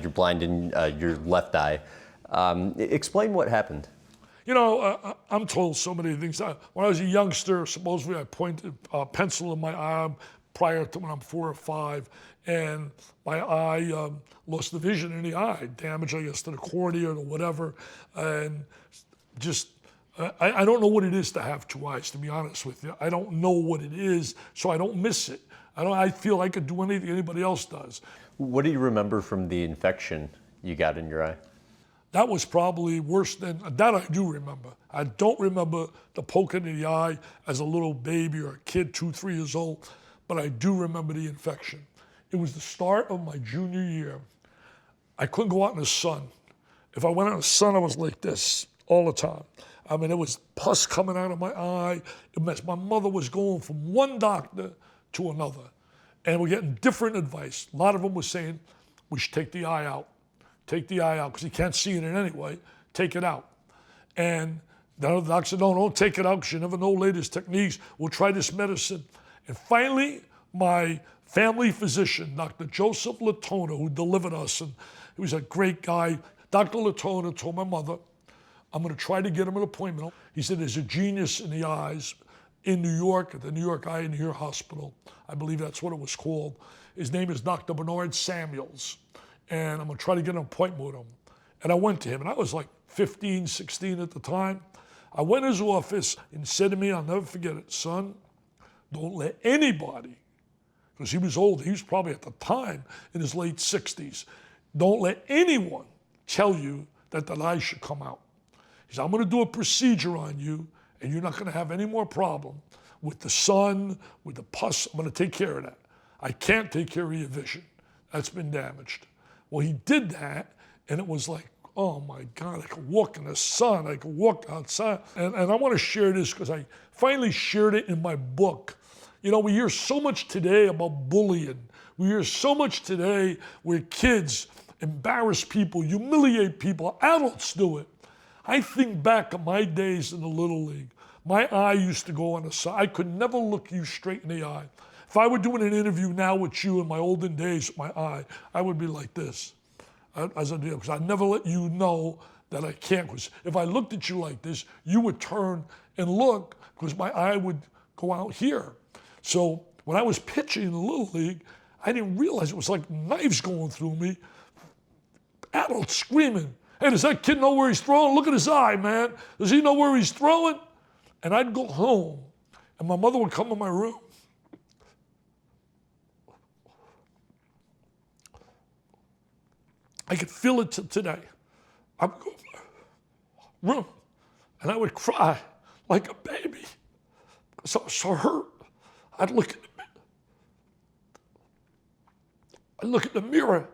you're blind in your left eye. Explain what happened. You know, I'm told so many things. When I was a youngster, supposedly I pointed a pencil in my eye prior to when I'm 4 or 5, and my eye lost the vision in the eye, damage, I guess, to the cornea or whatever, and just, I don't know what it is to have 2 eyes, to be honest with you. I don't know what it is, so I don't miss it. I feel I could do anything anybody else does. What do you remember from the infection you got in your eye? That was probably worse than, that I do remember. I don't remember the poking in the eye as a little baby or a kid, 2, 3 years old, but I do remember the infection. It was the start of my junior year. I couldn't go out in the sun. If I went out in the sun, I was like this all the time. I mean, it was pus coming out of my eye. It messed. My mother was going from one doctor to another, and we're getting different advice. A lot of them were saying, we should take the eye out. Take the eye out, because you can't see it in any way. Take it out. And the other doctor said, no, don't take it out, because you never know latest techniques. We'll try this medicine. And finally, my family physician, Dr. Joseph Latona, who delivered us, and he was a great guy. Dr. Latona told my mother, I'm going to try to get him an appointment. He said there's a genius in the eyes in New York, at the New York Eye and Ear Hospital. I believe that's what it was called. His name is Dr. Bernard Samuels. And I'm going to try to get an appointment with him. And I went to him, and I was like 15, 16 at the time. I went in his office and said to me, I'll never forget it, son, don't let anybody, because he was old, he was probably at the time in his late 60s, don't let anyone tell you that eye should come out. He said, I'm going to do a procedure on you, and you're not going to have any more problem with the sun, with the pus. I'm going to take care of that. I can't take care of your vision. That's been damaged. Well, he did that, and it was like, oh my God, I could walk in the sun, I could walk outside. And I want to share this because I finally shared it in my book. You know, we hear so much today about bullying. We hear so much today where kids embarrass people, humiliate people, adults do it. I think back to my days in the Little League. My eye used to go on the side. I could never look you straight in the eye. If I were doing an interview now with you in my olden days with my eye, I would be like this, as I do, because I never let you know that I can't. Because if I looked at you like this, you would turn and look, because my eye would go out here. So when I was pitching in the Little League, I didn't realize it was like knives going through me. Adults screaming, hey, does that kid know where he's throwing? Look at his eye, man. Does he know where he's throwing? And I'd go home, and my mother would come in my room. I could feel it today. I would go to my room, and I would cry like a baby because I was so hurt. I'd look at the mirror,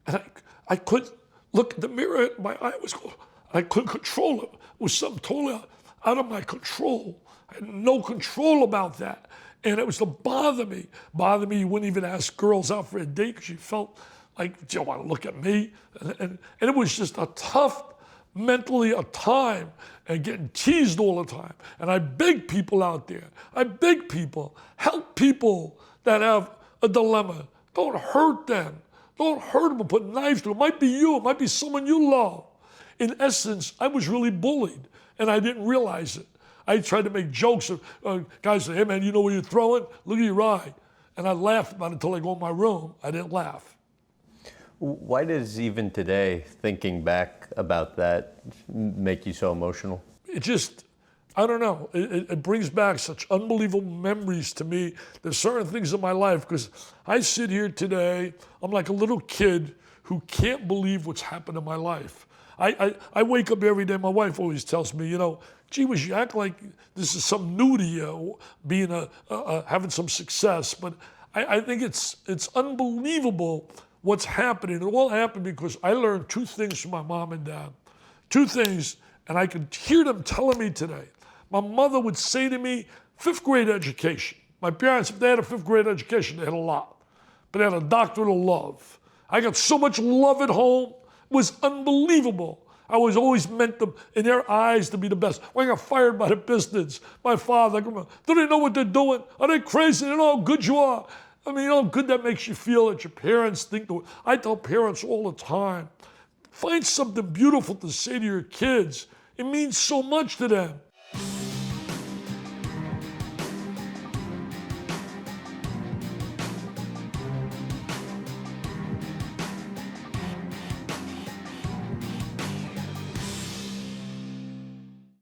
and I couldn't look at the mirror. My eye was going, I couldn't control it. It was something totally out of my control. I had no control about that. And it was to bother me. You wouldn't even ask girls out for a date because you felt like, do you want to look at me? And it was just a tough, mentally a time, and getting teased all the time. And I beg people out there, help people that have a dilemma. Don't hurt them. Don't hurt them and put knives to them. It might be you, it might be someone you love. In essence, I was really bullied, and I didn't realize it. I tried to make jokes of guys say, hey man, you know where you're throwing? Look at your eye. And I laughed about it until I go in my room. I didn't laugh. Why does even today, thinking back about that, make you so emotional? It just, I don't know. It brings back such unbelievable memories to me. There's certain things in my life, because I sit here today, I'm like a little kid who can't believe what's happened in my life. I wake up every day, my wife always tells me, you know, gee whiz, you act like this is something new to you, being having some success. But I think it's unbelievable what's happening. It all happened because I learned 2 things from my mom and dad. 2 things, and I could hear them telling me today. My mother would say to me, 5th grade education. My parents, if they had a 5th grade education, they had a lot. But they had a doctorate of love. I got so much love at home, it was unbelievable. I was always meant to, in their eyes, to be the best. When I got fired by the Pistons, my father, do they know what they're doing? Are they crazy? They know how good you are. I mean, you know how good that makes you feel that your parents think. I tell parents all the time, find something beautiful to say to your kids. It means so much to them.